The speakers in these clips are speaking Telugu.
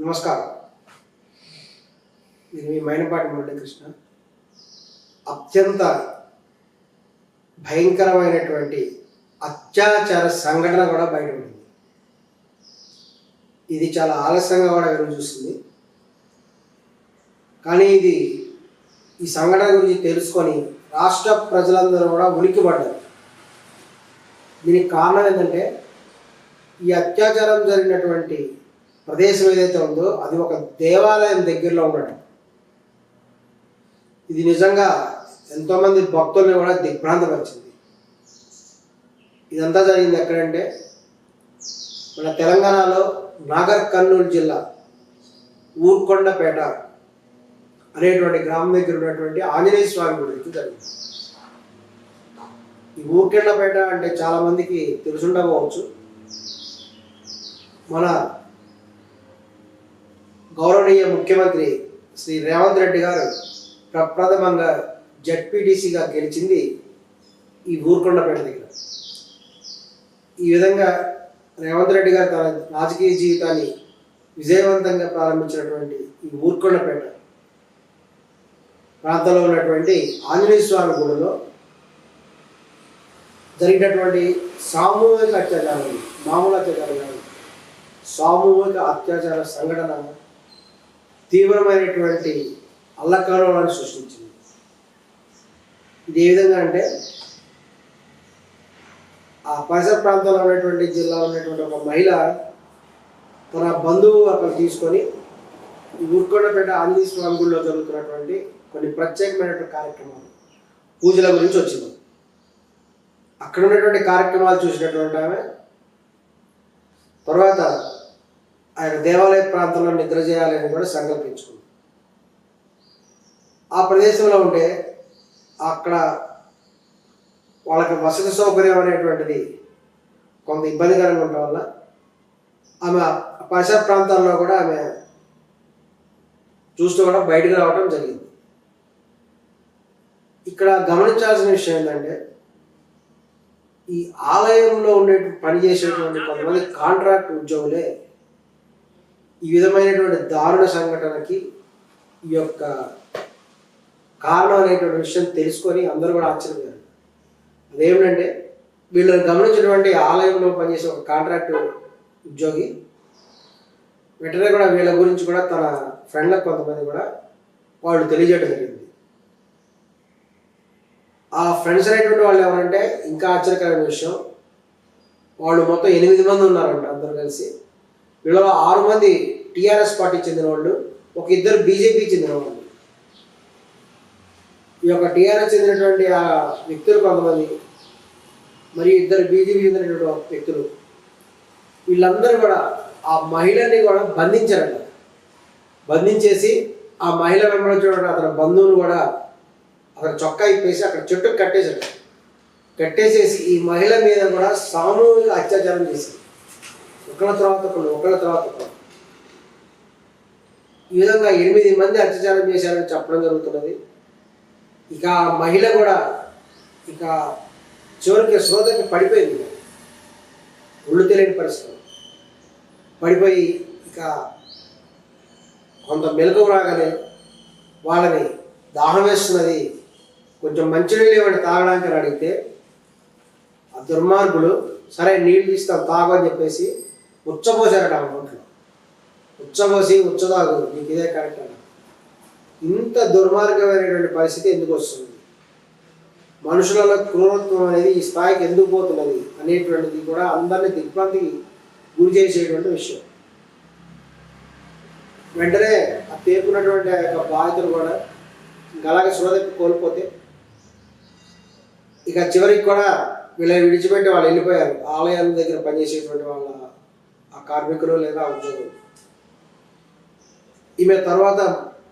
నమస్కారం. ఇది మీ మైనపాటి మురళీకృష్ణ. అత్యంత భయంకరమైనటువంటి అత్యాచార సంఘటన కూడా బయటపడింది. ఇది చాలా ఆలస్యంగా కూడా వెలుగు చూసింది. కానీ ఈ సంఘటన గురించి తెలుసుకొని రాష్ట్ర ప్రజలందరూ కూడా ఉలిక్కిపడ్డారు. దీనికి కారణం ఏంటంటే, ఈ అత్యాచారం జరిగినటువంటి ప్రదేశం ఏదైతే ఉందో అది ఒక దేవాలయం దగ్గరలో ఉండడం. ఇది నిజంగా ఎంతోమంది భక్తుల్ని కూడా దిగ్భ్రాంతపరిచింది. ఇదంతా జరిగింది ఎక్కడంటే, మన తెలంగాణలో నాగర్ కర్నూలు జిల్లా ఊర్కొండపేట అనేటువంటి గ్రామం దగ్గర ఉన్నటువంటి ఆంజనేయ స్వామి గుడికి జరిగింది. ఈ ఊర్కొండపేట అంటే చాలామందికి తెలుసుండకపోవచ్చు. మన గౌరవనీయ ముఖ్యమంత్రి శ్రీ రేవంత్ రెడ్డి గారు ప్రప్రథమంగా జడ్పీటీసీగా గెలిచింది ఈ ఊర్కొండపేట దగ్గర. ఈ విధంగా రేవంత్ రెడ్డి గారు తన రాజకీయ జీవితాన్ని విజయవంతంగా ప్రారంభించినటువంటి ఈ ఊర్కొండపేట ప్రాంతంలో ఉన్నటువంటి ఆంజనేయ స్వామి గుడిలో జరిగినటువంటి సామూహిక అత్యాచారం, మామూలు అత్యాచారం కాదు, సామూహిక అత్యాచార సంఘటన తీవ్రమైనటువంటి అల్లకల్లోలాన్ని సృష్టించింది. ఇది ఏ విధంగా అంటే, ఆ పరిసర ప్రాంతంలో ఉన్నటువంటి జిల్లాలో ఉన్నటువంటి ఒక మహిళ తన బంధువు అక్కడ తీసుకొని ఈ ఊర్కొండపేట ఆంజనేయ స్వామి గుడిలో జరుగుతున్నటువంటి కొన్ని ప్రత్యేకమైనటువంటి కార్యక్రమాలు, పూజల గురించి వచ్చింది. అక్కడ ఉన్నటువంటి కార్యక్రమాలు చూసినటువంటి ఆమె తర్వాత ఆయన దేవాలయ ప్రాంతంలో నిద్ర చేయాలని కూడా సంకల్పించుకుంది. ఆ ప్రదేశంలో ఉంటే అక్కడ వాళ్ళకి వసతి సౌకర్యం అనేటువంటిది కొంత ఇబ్బందికరంగా ఉండడం వల్ల ఆమె పరిసర ప్రాంతాల్లో కూడా ఆమె చూస్తూ కూడా బయటకు రావడం జరిగింది. ఇక్కడ గమనించాల్సిన విషయం ఏంటంటే, ఈ ఆలయంలో ఉండే పనిచేసేటువంటి కొంతమంది కాంట్రాక్ట్ ఉద్యోగులే ఈ విధమైనటువంటి దారుణ సంఘటనకి ఈ యొక్క కారణం అనేటువంటి విషయం తెలుసుకొని అందరూ కూడా ఆశ్చర్యపోయారు. అదేమిటంటే, వీళ్ళని గమనించినటువంటి ఆలయంలో పనిచేసే ఒక కాంట్రాక్ట్ ఉద్యోగి వెంటనే కూడా వీళ్ళ గురించి కూడా తన ఫ్రెండ్లకు కొంతమంది కూడా వాళ్ళు తెలియజేయడం జరిగింది. ఆ ఫ్రెండ్స్ అనేటువంటి వాళ్ళు ఎవరంటే, ఇంకా ఆశ్చర్యకరమైన విషయం, వాళ్ళు మొత్తం 8 మంది ఉన్నారంట అందరూ కలిసి. వీళ్ళలో 6 మంది టీఆర్ఎస్ పార్టీ చెందిన వాళ్ళు, ఒక 2 బీజేపీ చెందిన వాళ్ళు. ఈ యొక్క టీఆర్ఎస్ చెందినటువంటి ఆ వ్యక్తులు కొంతమంది, మరి 2 బీజేపీ చెందినటువంటి వ్యక్తులు, వీళ్ళందరూ కూడా ఆ మహిళని కూడా బంధించారంట. బంధించేసి ఆ మహిళ వెంబడి చూడండి అతని బంధువులు కూడా అతను చొక్కా ఇప్పేసి అక్కడ చెట్టుకు కట్టేసేసి ఈ మహిళ మీద కూడా సామూహిక అత్యాచారం చేసింది. ఒకళ్ళ తర్వాత ఒకళ్ళు. ఈ విధంగా 8 మంది అత్యాచారం చేశారని చెప్పడం జరుగుతున్నది. ఇక ఆ మహిళ కూడా ఇక చివరికి శ్రోతకి పడిపోయింది. ఒళ్ళు తెలియని పరిస్థితి పడిపోయి ఇక కొంత మెలకువ రాగానే వాళ్ళని దాహం వేస్తున్నది, కొంచెం మంచినీళ్ళు ఏమైనా తాగడానికి అని అడిగితే ఆ దుర్మార్గులు సరే నీళ్ళు తీస్తాం తాగు అని చెప్పేసి ఉచ్చబోసారట. ఆ నోట్లో ఉచ్చబోసి ఉచ్చదాగు నీకు ఇదే కరెక్ట్ అన్న. ఇంత దుర్మార్గమైనటువంటి పరిస్థితి ఎందుకు వస్తుంది, మనుషులలో క్రూరత్వం అనేది ఈ స్థాయికి ఎందుకు పోతున్నది అనేటువంటిది కూడా అందరినీ దిగ్భ్రాంతికి గురి చేసేటువంటి విషయం. వెంటనే ఆ పేర్కొన్నటువంటి ఆ యొక్క బాధితులు కూడా ఇంకా అలాగే శ్రోతకి కోల్పోతే ఇక చివరికి కూడా వీళ్ళని విడిచిపెట్టి వాళ్ళు వెళ్ళిపోయారు. ఆలయాల దగ్గర పనిచేసేటువంటి వాళ్ళ ఆ కార్మికులు లేదా ఉద్యోగులు. ఈమె తర్వాత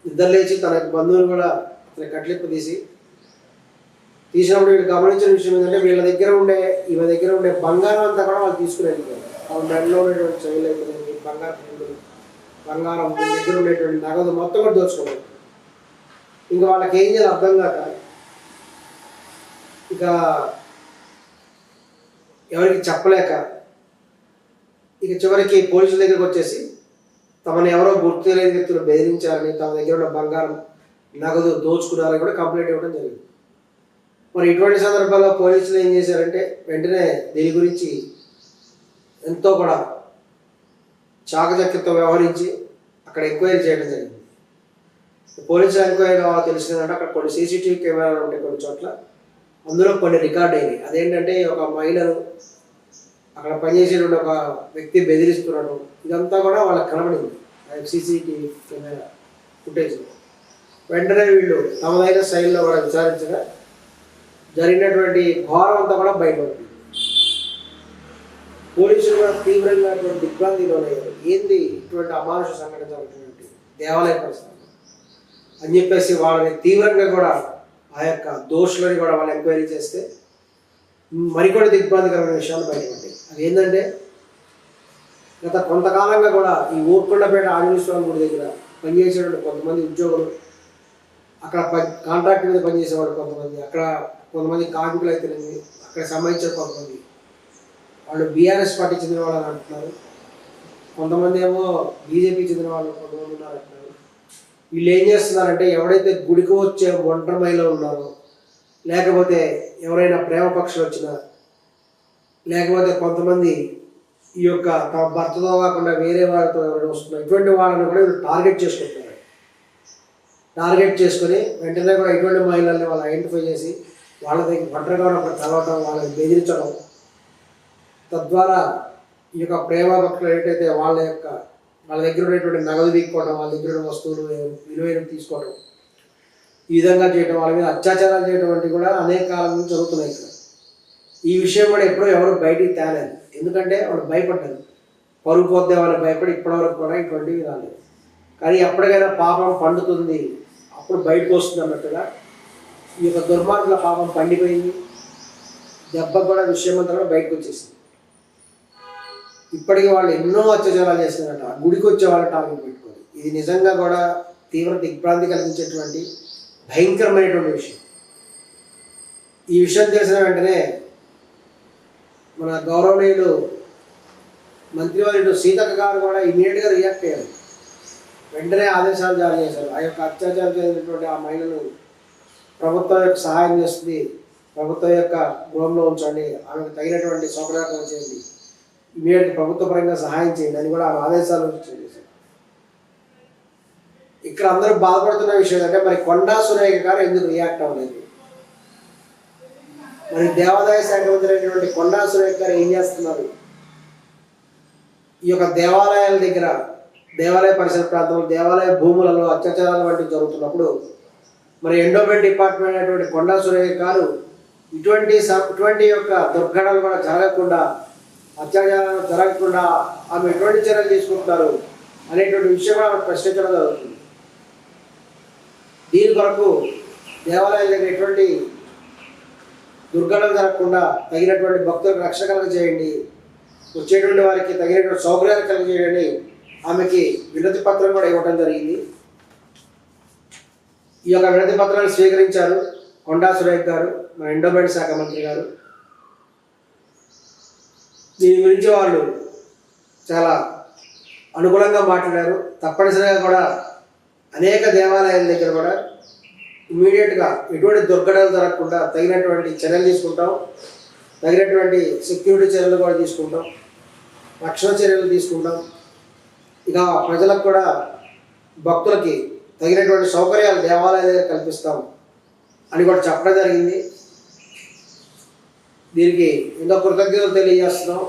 నిద్ర లేచి తన బంధువులు కూడా తన కట్లింపు తీసినప్పుడు వీళ్ళు గమనించిన విషయం ఏంటంటే, ఈమె దగ్గర ఉండే బంగారం అంతా కూడా వాళ్ళు తీసుకుని వెళ్ళిపోయారు. వాళ్ళ మెడలో ఉండేటువంటి చెవులు అయిపోయింది, బంగారం దగ్గర ఉండేటువంటి నగదు మొత్తం కూడా దోచుకోలేదు. ఇంకా వాళ్ళకి ఏం చేయాలి అర్థం కాక ఇక ఎవరికి చెప్పలేక ఇక చివరికి పోలీసుల దగ్గరకు వచ్చేసి తమను ఎవరో గుర్తు తెలియని వ్యక్తులు బెదిరించారని, తమ దగ్గర ఉన్న బంగారం నగదు దోచుకున్నారని కూడా కంప్లైంట్ ఇవ్వడం జరిగింది. మరి ఇటువంటి సందర్భాల్లో పోలీసులు ఏం చేశారంటే వెంటనే దీని గురించి ఎంతో కూడా చాకచక్యంతో వ్యవహరించి అక్కడ ఎంక్వైరీ చేయడం జరిగింది. పోలీసులు ఎంక్వైరీ తెలిసిందంటే అక్కడ కొన్ని సీసీటీవీ కెమెరాలు ఉంటాయి కొన్ని చోట్ల, అందులో కొన్ని రికార్డ్ అయినాయి. అదేంటంటే ఒక మహిళను అక్కడ పనిచేసేటువంటి ఒక వ్యక్తి బెదిరిస్తున్నాడు, ఇదంతా కూడా వాళ్ళకి కనబడింది సీసీటీవీ కెమెరా ఫుటేజ్లో. వెంటనే వీళ్ళు తమదైన శైలిలో కూడా విచారించగా జరిగినటువంటి ఘోరం అంతా కూడా బయటపడుతుంది. పోలీసులు కూడా తీవ్రంగా దిగ్భ్రాంతిలోనయ్యారు. ఏంది ఇటువంటి అమానుష సంఘటన జరుగుతున్నటువంటి దేవాలయ పరిస్థితులు అని చెప్పేసి వాళ్ళని తీవ్రంగా కూడా ఆ యొక్క దోషులని కూడా వాళ్ళు ఎంక్వైరీ చేస్తే మరికొన్ని దిగ్భ్రాంతికరమైన విషయాలు బయటపడ్డాయి. అది ఏంటంటే గత కొంతకాలంగా కూడా ఈ ఊర్కొండపేట ఆంజనేయ స్వామి గుడి దగ్గర పనిచేసేటువంటి కొంతమంది ఉద్యోగులు, అక్కడ కాంట్రాక్ట్ మీద పనిచేసేవాళ్ళు కొంతమంది, అక్కడ కొంతమంది కార్మికులు అయితే అక్కడ సంబంధించిన కొంతమంది వాళ్ళు బీఆర్ఎస్ పార్టీ చెందిన వాళ్ళు అంటున్నారు, కొంతమంది ఏమో బీజేపీ చెందిన వాళ్ళు కొంతమంది ఉన్నారు అంటున్నారు. వీళ్ళు ఏం చేస్తున్నారంటే ఎవడైతే గుడికి వచ్చే ఒంటరి మహిళలు ఉన్నారో, లేకపోతే ఎవరైనా ప్రేమ పక్షులు వచ్చినా, లేకపోతే కొంతమంది ఈ యొక్క తమ భర్తతో కాకుండా వేరే వాళ్ళతో ఎవరైనా వస్తున్నారు, ఇటువంటి వాళ్ళని కూడా వీళ్ళు టార్గెట్ చేసుకుంటున్నారు. టార్గెట్ చేసుకొని వెంటనే కూడా ఇటువంటి మహిళల్ని వాళ్ళు ఐడెంటిఫై చేసి వాళ్ళ దగ్గర ఒంటరిగా ఉన్నప్పుడు కలవటం, వాళ్ళని బెదిరించడం, తద్వారా ఈ యొక్క ప్రేమ భక్తులు ఏంటైతే వాళ్ళ దగ్గర ఉన్నటువంటి నగదు తీసుకోవడం, వాళ్ళ దగ్గర ఉన్న వస్తువులు విలువైనవి తీసుకోవడం, ఈ విధంగా చేయడం, వాళ్ళ మీద అత్యాచారాలు చేయడం వంటివి కూడా అనేక కాలం నుంచి జరుగుతున్నాయి ఇక్కడ. ఈ విషయం కూడా ఎప్పుడూ ఎవరు బయటికి తేలేదు, ఎందుకంటే వాళ్ళు భయపడ్డారు. పరుగు పోతే వాళ్ళని భయపడి ఇప్పటివరకు కూడా ఇటువంటివి రాలేదు. కానీ ఎప్పటికైనా పాపం పండుతుంది, అప్పుడు బయటకు వస్తుంది అన్నట్టుగా ఈ యొక్క దుర్మార్గుల పాపం పండిపోయింది. దెబ్బ కూడా విషయం అంతా కూడా బయటకు వచ్చేసింది. ఇప్పటికీ వాళ్ళు ఎన్నో అత్యాచారాలు చేస్తున్నారట, గుడికి వచ్చే వాళ్ళ టార్గెట్ పెట్టుకోవాలి. ఇది నిజంగా కూడా తీవ్ర దిగ్భ్రాంతి కలిగించేటువంటి భయంకరమైనటువంటి విషయం. ఈ విషయం తెలిసిన వెంటనే మన గౌరవనీయులు మంత్రివర్యులు సీతక్క గారు కూడా ఇమీడియట్గా రియాక్ట్ అయ్యారు. వెంటనే ఆదేశాలు జారీ చేశారు. ఆ యొక్క అత్యాచారం చేసినటువంటి ఆ మహిళను ప్రభుత్వం యొక్క సహాయం చేస్తుంది, ప్రభుత్వం యొక్క గృహంలో ఉంచండి, ఆమెకు తగినటువంటి సౌకర్యాలు చేయండి, ఇమీడియట్గా ప్రభుత్వ పరంగా సహాయం చేయండి అని కూడా ఆదేశాలు చేశారు. ఇక్కడ అందరూ బాధపడుతున్న విషయం ఏంటంటే మరి కొండా సురేఖ గారు ఎందుకు రియాక్ట్ అవ్వలేదు? మరి దేవాదాయ శాఖ మంత్రి అయినటువంటి కొండా సురేఖ గారు ఏం చేస్తున్నారు? ఈ యొక్క దేవాలయాల దగ్గర, దేవాలయ పరిసర ప్రాంతంలో, దేవాలయ భూములలో అత్యాచారాలు వంటివి జరుగుతున్నప్పుడు మరి ఎండోమెంట్ డిపార్ట్మెంట్ అయినటువంటి కొండా సురేఖ గారు ఇటువంటి యొక్క దుర్ఘటనలు కూడా జరగకుండా, అత్యాచారాలు జరగకుండా ఆమె ఎటువంటి చర్యలు తీసుకుంటున్నారు అనేటువంటి విషయం కూడా ఆమె ప్రశ్నించడం జరుగుతుంది. దీని కొరకు దేవాలయాల దగ్గర ఎటువంటి దుర్ఘటన జరగకుండా తగినటువంటి భక్తులకు రక్షణ కలుగజేయండి, వచ్చేటువంటి వారికి తగినటువంటి సౌకర్యాలు కలుగజేయండి ఆమెకి వినతి పత్రం కూడా ఇవ్వడం జరిగింది. ఈ యొక్క వినతి పత్రాన్ని స్వీకరించారు కొండా సురేఖ గారు, మన ఎండోమెంట్ శాఖ మంత్రి గారు. దీని గురించి వాళ్ళు చాలా అనుకూలంగా మాట్లాడారు. తప్పనిసరిగా కూడా అనేక దేవాలయాల దగ్గర కూడా ఇమీడియట్గా ఎటువంటి దుర్ఘటనలు జరగకుండా తగినటువంటి చర్యలు తీసుకుంటాం, తగినటువంటి సెక్యూరిటీ చర్యలు కూడా తీసుకుంటాం, రక్షణ చర్యలు తీసుకుంటాం. ఇక ప్రజలకు కూడా భక్తులకి తగినటువంటి సౌకర్యాలు దేవాలయాల దగ్గర కల్పిస్తాం అని కూడా చెప్పడం జరిగింది. దీనికి ఇంకా కృతజ్ఞతలు తెలియజేస్తున్నాం.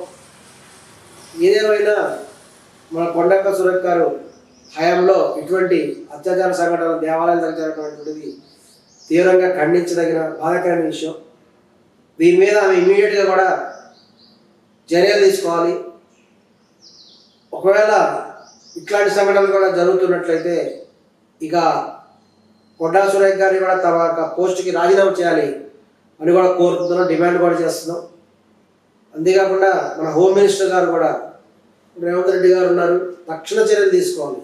ఏదేమైనా మన కొండక్క సురేఖ గారు హయాంలో ఇటువంటి అత్యాచార సంఘటనలు దేవాలయాలు దగ్గర జరగటువంటిది తీవ్రంగా ఖండించదగిన బాధాకరమైన విషయం. దీని మీద ఆమె ఇమీడియట్గా కూడా చర్యలు తీసుకోవాలి. ఒకవేళ ఇట్లాంటి సంఘటనలు కూడా జరుగుతున్నట్లయితే ఇక కొండా సురేఖ గారిని కూడా తమ యొక్క పోస్టుకి రాజీనామా చేయాలి అని కూడా కోరుతున్నాం, డిమాండ్ కూడా చేస్తున్నాం. అంతేకాకుండా మన హోమ్ మినిస్టర్ గారు కూడా రేవంత్ రెడ్డి గారు ఉన్నారు, తక్షణ చర్యలు తీసుకోవాలి.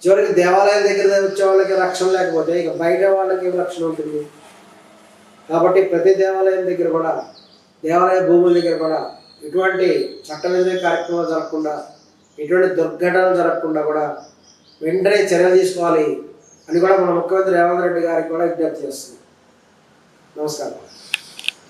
చివరికి దేవాలయాల దగ్గర వచ్చే వాళ్ళకి రక్షణ లేకపోతే ఇక బయట వాళ్ళకి ఏం రక్షణ ఉంటుంది? కాబట్టి ప్రతి దేవాలయం దగ్గర కూడా, దేవాలయ భూముల దగ్గర కూడా ఎటువంటి చట్టవిరుద్ధ కార్యక్రమాలు జరగకుండా ఎటువంటి దుర్ఘటనలు జరగకుండా కూడా వెంటనే చర్యలు తీసుకోవాలి అని కూడా మన ముఖ్యమంత్రి రేవంత్ రెడ్డి గారికి కూడా విజ్ఞప్తి చేస్తుంది. నమస్కారం.